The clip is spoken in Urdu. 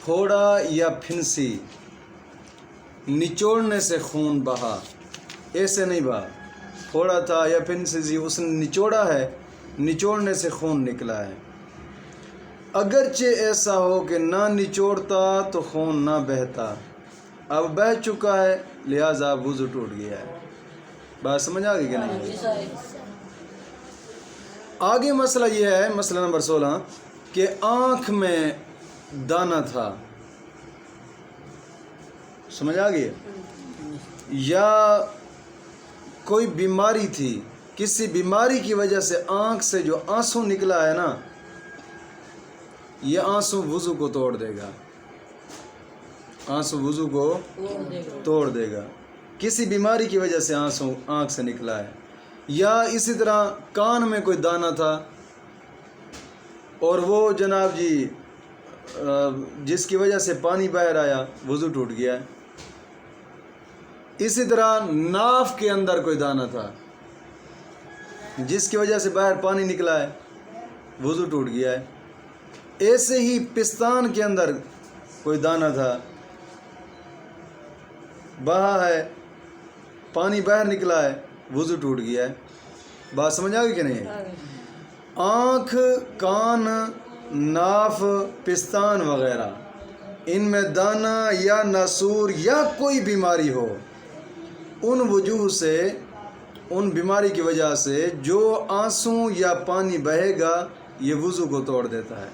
پھوڑا یا پھنسی نچوڑنے سے خون بہا، ایسے نہیں بہا، پھوڑا تھا یا پھنسی اس نے نچوڑا ہے، نچوڑنے سے خون نکلا ہے۔ اگرچہ ایسا ہو کہ نہ نچوڑتا تو خون نہ بہتا، اب بہہ چکا ہے لہٰذا وضو ٹوٹ گیا ہے۔ بات سمجھ آ گئی کہ نہیں؟ آگے مسئلہ یہ ہے، مسئلہ نمبر 16 کہ آنکھ میں دانہ تھا، سمجھ آ گئی، یا کوئی بیماری تھی، کسی بیماری کی وجہ سے آنکھ سے جو آنسو نکلا ہے نا، یہ آنسو وضو کو توڑ دے گا، آنسو وضو کو توڑ دے گا، کسی بیماری کی وجہ سے آنسو آنکھ سے نکلا ہے۔ یا اسی طرح کان میں کوئی دانہ تھا اور وہ جناب جی جس کی وجہ سے پانی باہر آیا، وضو ٹوٹ گیا ہے۔ اسی طرح ناف کے اندر کوئی دانہ تھا جس کی وجہ سے باہر پانی نکلا ہے، وضو ٹوٹ گیا ہے۔ ایسے ہی پستان کے اندر کوئی دانہ تھا، بہا ہے، پانی باہر نکلا ہے، وضو ٹوٹ گیا ہے۔ بات سمجھ آ گئی کہ نہیں؟ آنکھ، کان، ناف، پستان وغیرہ، ان میں دانہ یا ناسور یا کوئی بیماری ہو، ان وجوہ سے، ان بیماری کی وجہ سے جو آنسو یا پانی بہے گا یہ وضو کو توڑ دیتا ہے۔